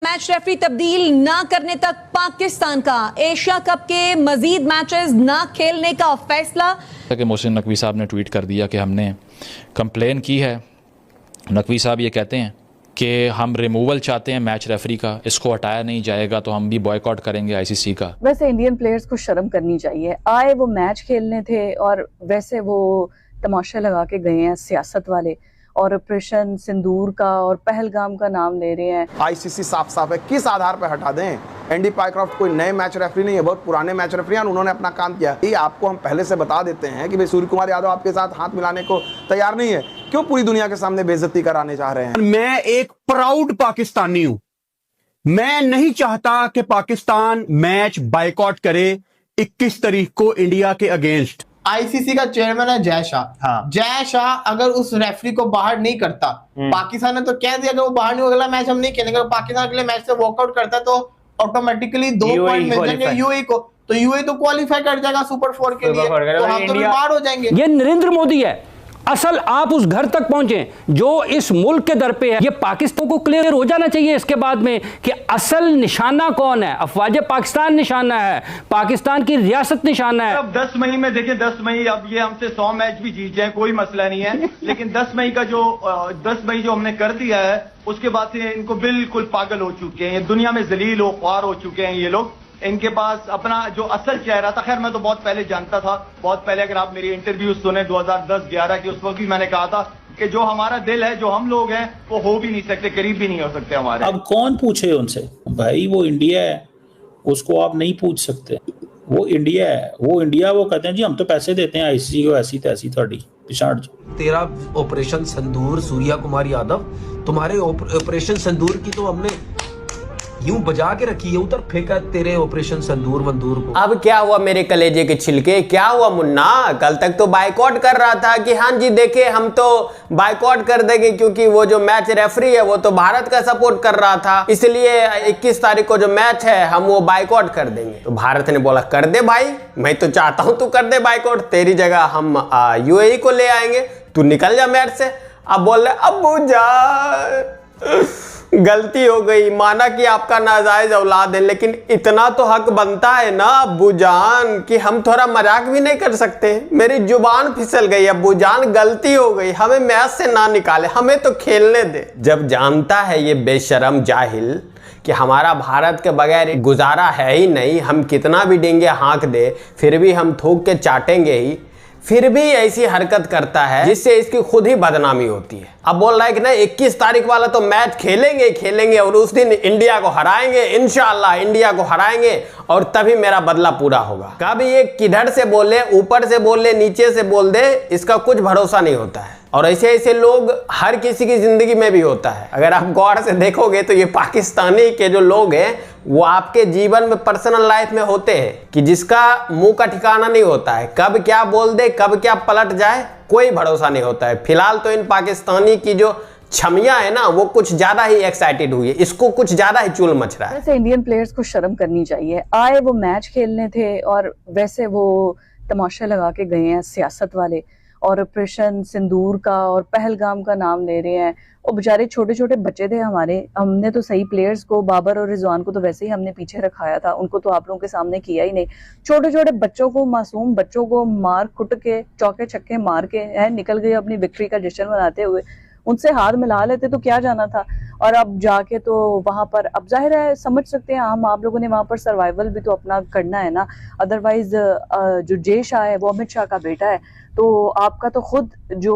Match referee तब्दील ना करने तक पाकिस्तान का एशिया कप के मजीद मैचेस ना खेलने का फैसला। कि मोहसिन नकवी साहब ने ट्वीट कर दिया कि हमने कंप्लेन की है। नकवी साहब ये कहते हैं कि हम रिमूवल चाहते हैं मैच रेफरी का, इसको हटाया नहीं जाएगा तो हम भी बॉयकॉट करेंगे आईसीसी का। वैसे इंडियन प्लेयर्स को शर्म करनी चाहिए, आए वो मैच खेलने थे और वैसे वो तमाशे लगा के गए हैं सियासत वाले, और ऑपरेशन सिंदूर का और पहलगाम का नाम ले रहे हैं। आईसीसी साफ साफ है, किस आधार पर हटा दें? एंडी पाइक्रॉफ्ट कोई नए मैच रेफरी नहीं है, बहुत पुराने मैच रेफरी हैं, उन्होंने अपना काम किया। ये आपको हम पहले से बता देते हैं कि भाई सूर्य कुमार यादव आपके साथ हाथ मिलाने को तैयार नहीं है, क्यों पूरी दुनिया के सामने बेइज्जती कराने चाह रहे हैं? मैं एक प्राउड पाकिस्तानी हूं, मैं नहीं चाहता कि पाकिस्तान मैच बायकॉट करे 21 तारीख को इंडिया के अगेंस्ट। आईसीसी का चेयरमैन है जय शाह। हाँ। जय शाह अगर उस रेफरी को बाहर नहीं करता, पाकिस्तान ने तो कह दिया कि वो बाहर नहीं, अगला मैच हम नहीं खेलेंगे। पाकिस्तान अगले मैच से वॉकआउट करता है तो ऑटोमेटिकली 2 पॉइंट मिल जाएंगे यूएई को, तो यूएई तो क्वालिफाई कर जाएगा सुपर 4 के लिए, तो हम तो बाहर हो जाएंगे। ये नरेंद्र मोदी है असल, आप उस घर तक पहुंचे जो इस मुल्क के दर पे है। ये पाकिस्तान को क्लियर हो जाना चाहिए इसके बाद में कि असल निशाना कौन है। अफवाज पाकिस्तान निशाना है, पाकिस्तान की रियासत निशाना है। अब 10 मई में देखिए, 10 मई अब ये हमसे 100 मैच भी जीत जाए कोई मसला नहीं है, लेकिन 10 मई जो हमने कर दिया है उसके बाद से इनको बिल्कुल पागल हो चुके हैं, ये दुनिया में जलील हो ख्वार हो चुके हैं ये लोग। इनके पास अपना जो असल चेहरा था, खैर मैं तो बहुत पहले जानता था, बहुत पहले अगर आप मेरी इंटरव्यू सुने 2010-11 की, उस वक्त भी मैंने कहा था कि जो हमारा दिल है, जो हम लोग हैं, वो हो भी नहीं सकते, करीब भी नहीं हो सकते हमारे। अब कौन पूछे उनसे? भाई वो इंडिया है, उसको आप नहीं पूछ सकते। वो इंडिया है, वो कहते हैं जी हम तो पैसे देते हैं आईसीसी को, ऐसी तैसी थोड़ी पिछाड़। तेरा ऑपरेशन सिंदूर सूर्या कुमार यादव, तुम्हारे ऑपरेशन सिंदूर की तो हमने यूं बजा के रखी है, उधर फेंका तेरे ऑपरेशन सिंदूर मंदूर को। अब क्या हुआ मेरे कलेजे के छिलके, क्या हुआ मुन्ना? कल तक तो बायकॉट कर रहा था कि हाँ जी देखिए हम तो बायकॉट कर देंगे, क्योंकि वो जो मैच रेफरी है वो तो भारत का सपोर्ट कर रहा था, इसलिए 21 तारीख को जो मैच है हम वो बायकॉट कर देंगे। तो भारत ने बोला कर दे भाई, मैं तो चाहता हूं तू कर दे बायकॉट, तेरी जगह हम यूएई को ले आएंगे, तू निकल जा मैच से। अब बोल रहे अब्बू जान गलती हो गई, माना कि आपका नाजायज औलाद है, लेकिन इतना तो हक बनता है ना अब्बू जान कि हम थोड़ा मजाक भी नहीं कर सकते। मेरी जुबान फिसल गई अब्बू जान, गलती हो गई, हमें मैच से ना निकाले, हमें तो खेलने दे। जब जानता है ये बेशरम जाहिल कि हमारा भारत के बगैर गुजारा है ही नहीं, हम कितना भी डेंगे हाँक दे फिर भी हम थूक के चाटेंगे ही, फिर भी ऐसी हरकत करता है जिससे इसकी खुद ही बदनामी होती है। अब बोल रहा है कि ना 21 तारीख वाला तो मैच खेलेंगे और उस दिन इंडिया को हराएंगे, इंशाअल्लाह इंडिया को हराएंगे और तभी मेरा बदला पूरा होगा। कभी ये किधर से बोले, ऊपर से बोले, नीचे से बोल दे, इसका कुछ भरोसा नहीं होता है। और ऐसे ऐसे लोग हर किसी की जिंदगी में भी होता है। अगर आप गौर से देखोगे तो ये पाकिस्तानी के जो लोग हैं वो आपके जीवन में, पर्सनल लाइफ में होते हैं कि जिसका मुंह का ठिकाना नहीं होता है, कब क्या बोल दे, कब क्या पलट जाए, कोई भरोसा नहीं होता है। फिलहाल तो इन पाकिस्तानी की जो छमिया है ना वो कुछ ज्यादा ही एक्साइटेड हुई है, इसको कुछ ज्यादा ही चुल मच रहा है। वैसे इंडियन प्लेयर्स को शर्म करनी चाहिए, आए वो मैच खेलने थे और वैसे वो तमाशे लगा के गए हैं सियासत वाले, और ऑपरेशन सिंदूर का और पहलगाम का नाम ले रहे हैं। और बेचारे छोटे छोटे बच्चे थे हमारे, हमने तो सही प्लेयर्स को, बाबर और रिजवान को तो वैसे ही हमने पीछे रखाया था, उनको तो आप लोगों के सामने किया ही नहीं। छोटे छोटे बच्चों को, मासूम बच्चों को मार कुट के, चौके छक्के मार के है निकल गए अपनी विक्ट्री का जश्न मनाते हुए। उनसे हाथ मिला लेते तो क्या जाना था। और अब जाके तो वहां पर, अब जाहिर है समझ सकते हैं हम, आप लोगों ने वहां पर सर्वाइवल भी तो अपना करना है ना। अदरवाइज जो जय शाह है वो अमित शाह का बेटा है, तो आपका तो खुद जो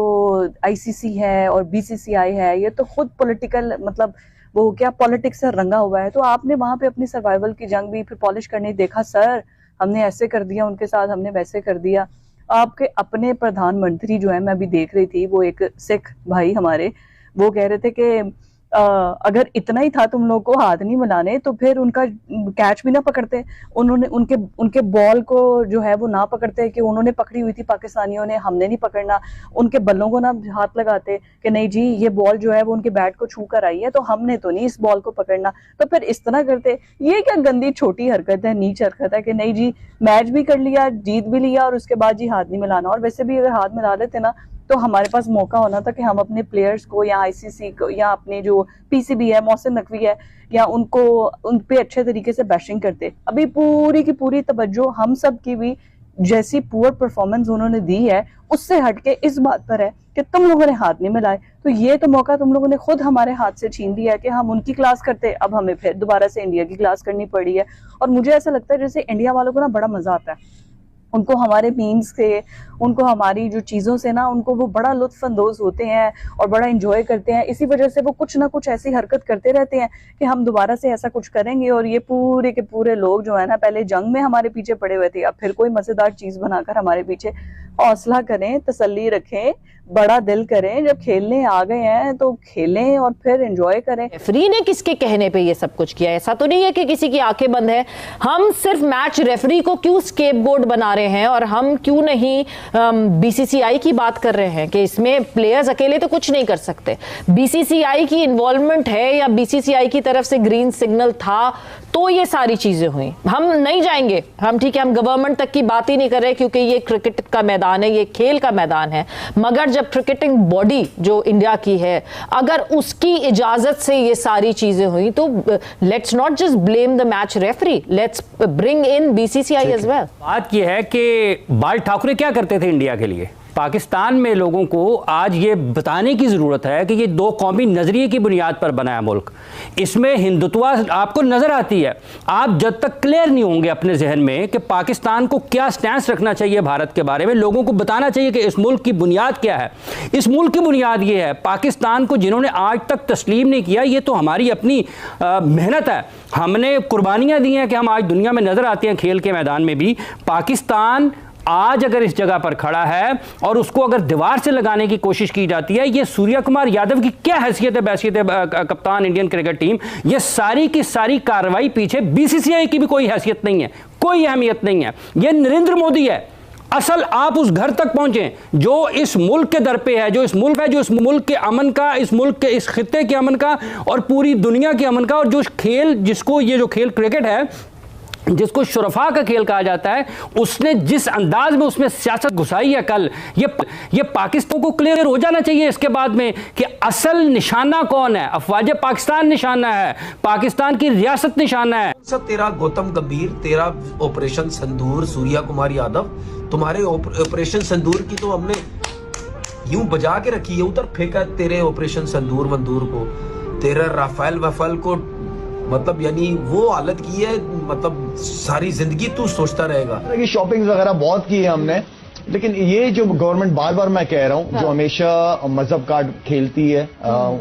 आईसीसी है और बीसीसीआई है ये तो खुद पॉलिटिकल, मतलब वो क्या पॉलिटिक्स से रंगा हुआ है। तो आपने वहां पे अपनी सर्वाइवल की जंग भी फिर पॉलिश करने देखा, सर हमने ऐसे कर दिया उनके साथ, हमने वैसे कर दिया। आपके अपने प्रधानमंत्री जो है, मैं अभी देख रही थी, वो एक सिख भाई हमारे, वो कह रहे थे कि अगर इतना ही था तुम लोग को हाथ नहीं मिलाने तो फिर उनका कैच भी ना पकड़ते, उन्होंने उनके बॉल को जो है वो ना पकड़ते कि उन्होंने पकड़ी हुई थी पाकिस्तानियों ने, हमने नहीं पकड़ना, उनके बल्लों को ना हाथ लगाते कि नहीं जी ये बॉल जो है वो उनके बैट को छू कर आई है तो हमने तो नहीं इस बॉल को पकड़ना, तो फिर इस तरह करते। ये क्या गंदी छोटी हरकत है, नीच हरकत है कि नहीं जी मैच भी कर लिया, जीत भी लिया और उसके बाद जी हाथ नहीं मिलाना। और वैसे भी अगर हाथ मिला लेते ना तो हमारे पास मौका होना था कि हम अपने प्लेयर्स को या आईसीसी को या अपने जो पीसीबी है, मोहसिन नकवी है, या उनको उन पे अच्छे तरीके से बैशिंग करते। अभी पूरी की पूरी तवज्जो हम सब की भी जैसी पुअर परफॉर्मेंस उन्होंने दी है उससे हटके इस बात पर है कि तुम लोगों ने हाथ नहीं मिलाए। तो ये तो मौका तुम लोगों ने खुद हमारे हाथ से छीन लिया है कि हम उनकी क्लास करते, अब हमें फिर दोबारा से इंडिया की क्लास करनी पड़ी है। और मुझे ऐसा लगता है जैसे इंडिया वालों को ना बड़ा मजा आता है, उनको हमारे मीम्स से, उनको हमारी जो चीज़ों से ना, उनको वो बड़ा लुत्फ अंदोज होते हैं और बड़ा इंजॉय करते हैं। इसी वजह से वो कुछ ना कुछ ऐसी हरकत करते रहते हैं कि हम दोबारा से ऐसा कुछ करेंगे। और ये पूरे के पूरे लोग जो है ना, पहले जंग में हमारे पीछे पड़े हुए थे, अब फिर कोई मजेदार चीज़ बनाकर हमारे पीछे। हौसला करें, तसल्ली रखें, बड़ा दिल करें, जब खेलने आ गए हैं तो खेलें और फिर एंजॉय करें। रेफरी ने किसके कहने पे ये सब कुछ किया? ऐसा तो नहीं है कि किसी की आंखें बंद है। हम सिर्फ मैच रेफरी को क्यों स्केपगोट बना रहे हैं और हम क्यों नहीं बीसीसीआई की बात कर रहे हैं कि इसमें प्लेयर्स अकेले तो कुछ नहीं कर सकते। बीसीसीआई की इन्वॉल्वमेंट है या बीसीसीआई की तरफ से ग्रीन सिग्नल था तो ये सारी चीजें हुई। हम नहीं जाएंगे, हम ठीक है, हम गवर्नमेंट तक की बात ही नहीं कर रहे क्योंकि ये क्रिकेट का मैदान है, ये खेल का मैदान है। मगर जब क्रिकेटिंग बॉडी जो इंडिया की है, अगर उसकी इजाजत से ये सारी चीजें हुई तो let's not just blame the match referee, let's bring in BCCI as well. बात यह है कि बाल ठाकरे क्या करते थे इंडिया के लिए? पाकिस्तान में लोगों को आज ये बताने की ज़रूरत है कि ये दो कौमी नज़रिए की बुनियाद पर बना है मुल्क। इसमें हिंदुत्व आपको नज़र आती है। आप जब तक क्लियर नहीं होंगे अपने जहन में कि पाकिस्तान को क्या स्टैंस रखना चाहिए भारत के बारे में, लोगों को बताना चाहिए कि इस मुल्क की बुनियाद क्या है। इस मुल्क की बुनियाद ये है, पाकिस्तान को जिन्होंने आज तक तस्लीम नहीं किया, ये तो हमारी अपनी मेहनत है, हमने कुर्बानियाँ दी हैं कि हम आज दुनिया में नज़र आते हैं खेल के मैदान में भी। पाकिस्तान आज अगर इस जगह पर खड़ा है और उसको अगर दीवार से लगाने की कोशिश की जाती है, ये सूर्य कुमार यादव की क्या हैसियत है, बैसियत है कप्तान इंडियन क्रिकेट टीम, ये सारी की सारी कार्रवाई पीछे बीसीसीआई की भी कोई हैसियत नहीं है, कोई अहमियत नहीं है। ये नरेंद्र मोदी है। असल आप उस घर तक पहुंचे जो इस मुल्क के दर पे है, जो इस मुल्क है, जो इस मुल्क के अमन का, इस मुल्क के इस खित्ते के अमन का और पूरी दुनिया के अमन का, और जो खेल, जिसको ये जो खेल क्रिकेट है, जिसको शुरफा का खेल कहा जाता है, उसने जिस अंदाज में उसमें सियासत घुसाई है कल, ये पाकिस्तान को क्लियर हो जाना चाहिए इसके बाद में कि असल निशाना कौन है। अफवाज पाकिस्तान निशाना है, पाकिस्तान की रियासत निशाना है। सब तेरा गौतम गंभीर, तेरा ऑपरेशन संदूर, सूर्या कुमार यादव, तुम्हारे ऑपरेशन संदूर की तो हमने यूं बजा के रखी है, उधर फेंका तेरे ऑपरेशन संदूर मंदूर को, तेरा राफेल वफेल को, मतलब यानी वो हालत की है, मतलब सारी जिंदगी तू सोचता रहेगा। शॉपिंग वगैरह बहुत की है हमने, लेकिन ये जो गवर्नमेंट बार बार मैं कह रहा हूँ, जो हमेशा मजहब कार्ड खेलती है,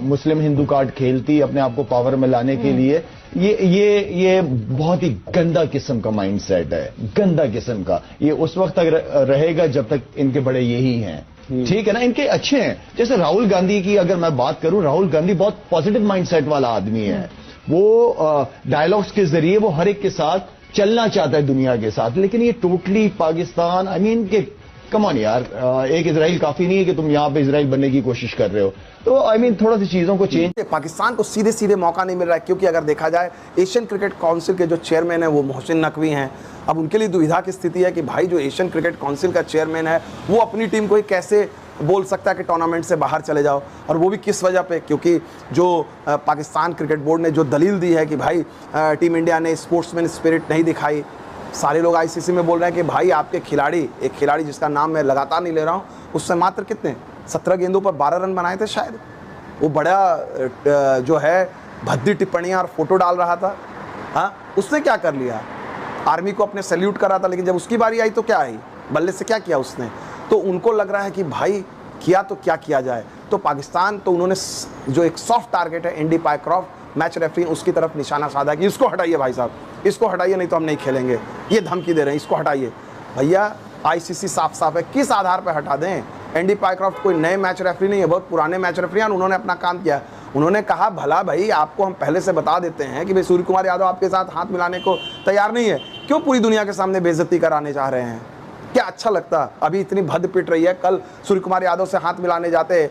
मुस्लिम हिंदू कार्ड खेलती है अपने आप को पावर में लाने के लिए, ये बहुत ही गंदा किस्म का माइंड सेट है, गंदा किस्म का। ये उस वक्त तक रहेगा जब तक इनके बड़े यही हैं, ठीक है ना। इनके अच्छे हैं, जैसे राहुल गांधी की अगर मैं बात करूं, राहुल गांधी बहुत पॉजिटिव माइंड सेट वाला आदमी है। वो डायलॉग्स के जरिए वो हर एक के साथ चलना चाहता है दुनिया के साथ, लेकिन ये टोटली पाकिस्तान, आई मीन के कम ऑन यार, एक इजराइल काफी नहीं है कि तुम यहाँ पे इजराइल बनने की कोशिश कर रहे हो। तो आई मीन थोड़ा सी चीजों को चेंज। पाकिस्तान को सीधे सीधे मौका नहीं मिल रहा है, क्योंकि अगर देखा जाए एशियन क्रिकेट काउंसिल के जो चेयरमैन है वो मोहसिन नकवी हैं। अब उनके लिए दुविधा की स्थिति है कि भाई जो एशियन क्रिकेट काउंसिल का चेयरमैन है वो अपनी टीम को ही कैसे बोल सकता है कि टूर्नामेंट से बाहर चले जाओ, और वो भी किस वजह पे? क्योंकि जो पाकिस्तान क्रिकेट बोर्ड ने जो दलील दी है कि भाई टीम इंडिया ने स्पोर्ट्समैन स्पिरिट नहीं दिखाई। सारे लोग आईसीसी में बोल रहे हैं कि भाई आपके खिलाड़ी, एक खिलाड़ी जिसका नाम मैं लगातार नहीं ले रहा हूँ, उससे मात्र कितने 17 गेंदों पर 12 रन बनाए थे शायद। वो बड़ा जो है भद्दी टिप्पणियाँ और फोटो डाल रहा था। हाँ, उसने क्या कर लिया? आर्मी को अपने सैल्यूट कर रहा था, लेकिन जब उसकी बारी आई तो क्या आई, बल्ले से क्या किया उसने? तो उनको लग रहा है कि भाई किया तो क्या किया जाए। तो पाकिस्तान, तो उन्होंने जो एक सॉफ्ट टारगेट है एंडी पायक्रॉफ्ट मैच रेफरी, उसकी तरफ निशाना साधा कि इसको हटाइए भाई साहब, इसको हटाइए नहीं तो हम नहीं खेलेंगे। ये धमकी दे रहे हैं, इसको हटाइए। भैया आईसीसी साफ साफ है, किस आधार पर हटा दें? एंडी पायक्रॉफ्ट कोई नए मैच रेफरी नहीं है, बहुत पुराने मैच रेफरी हैं। उन्होंने अपना काम किया। उन्होंने कहा भला भाई आपको हम पहले से बता देते हैं कि भाई सूर्य कुमार यादव आपके साथ हाथ मिलाने को तैयार नहीं है, क्यों पूरी दुनिया के सामने बेइज्जती कराने चाह रहे हैं? क्या अच्छा लगता? अभी इतनी भद पिट रही है, कल सूर्य कुमार यादव से हाथ मिलाने जाते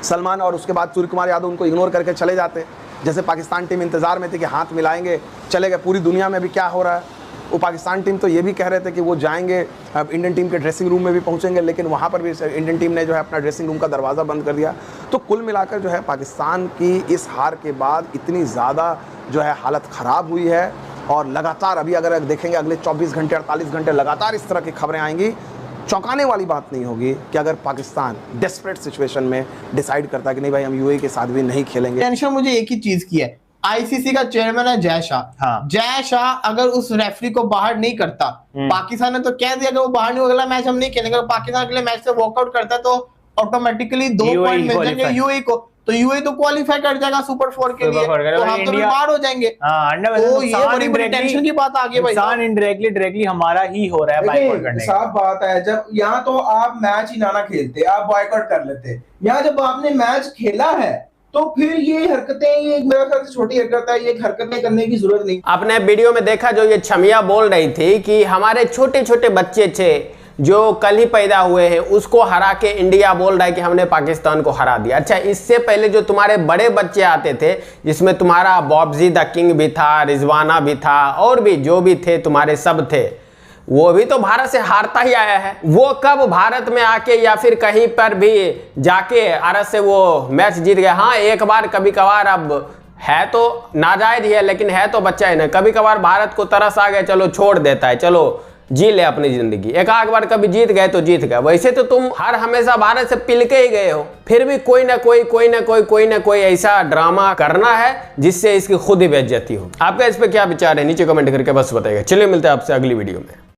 सलमान, और उसके बाद सूर्य कुमार यादव उनको इग्नोर करके चले जाते, जैसे पाकिस्तान टीम इंतजार में थी कि हाथ मिलाएंगे, चले गए। पूरी दुनिया में अभी क्या हो रहा है? वो पाकिस्तान टीम तो ये भी कह रहे थे कि वो जाएंगे, अब इंडियन टीम के ड्रेसिंग रूम में भी पहुंचेंगे, लेकिन वहाँ पर भी इंडियन टीम ने जो है अपना ड्रेसिंग रूम का दरवाज़ा बंद कर दिया। तो कुल मिलाकर जो है पाकिस्तान की इस हार के बाद इतनी ज़्यादा जो है हालत ख़राब हुई है, और लगातार अभी अगर देखेंगे अगले 24 घंटे 48 घंटे लगातार इस तरह की खबरें आएंगी। चौंकाने वाली बात नहीं होगी कि अगर पाकिस्तान डेस्परेट सिचुएशन में डिसाइड करता है कि नहीं भाई हम यूएई के साथ भी नहीं खेलेंगे। टेंशन मुझे एक ही चीज की है, आईसीसी का चेयरमैन है जय शाह। हाँ। जय शाह अगर उस रेफरी को बाहर नहीं करता, पाकिस्तान ने तो कह दिया कि वो बाहर नहीं, अगला मैच हम नहीं खेलेंगे। अगर पाकिस्तान अगले मैच से वॉकआउट करता है तो ऑटोमेटिकली 2 पॉइंट मिल जाएंगे यूएई को, तो यूएई तो क्वालिफाई कर जाएगा सुपर 4 के लिए, तो हम तो बाहर हो जाएंगे। तो ये बड़ी बड़ी टेंशन की बात आ गई भाई। नुकसान इनडायरेक्टली हमारा ही हो रहा है बायकॉट करने का। साफ बात है, जब यहाँ तो आप मैच ही ना खेलते, आप बॉयकॉट कर लेते। यहाँ जब आपने मैच खेला है तो फिर ये हरकतें, ये मेरा ख्याल से छोटी हरकत है, ये हरकतें करने की जरूरत नहीं। आपने वीडियो में देखा जो ये छमिया बोल रही थी कि हमारे छोटे छोटे बच्चे थे जो कल ही पैदा हुए हैं, उसको हरा के इंडिया बोल रहा है कि हमने पाकिस्तान को हरा दिया। अच्छा, इससे पहले जो तुम्हारे बड़े बच्चे आते थे, जिसमें तुम्हारा बॉब्जी द किंग भी था, रिजवाना भी था, और भी जो भी थे तुम्हारे सब थे, वो भी तो भारत से हारता ही आया है। वो कब भारत में आके या फिर कहीं पर भी जाके भारत से वो मैच जीत गया? हाँ, एक बार कभी कभार, अब है तो नाजायज ही है लेकिन है तो बच्चा है ना, कभी कभार भारत को तरस आ गया, चलो छोड़ देता है, चलो जी ले अपनी जिंदगी। एक आध बार कभी जीत गए तो जीत गए, वैसे तो तुम हर हमेशा भारत से पिल के ही गए हो। फिर भी कोई ना कोई ऐसा ड्रामा करना है जिससे इसकी खुद ही बेइज्जती हो। आपका इस पे क्या विचार है नीचे कमेंट करके बस बताइएगा। चलिए मिलते हैं आपसे अगली वीडियो में।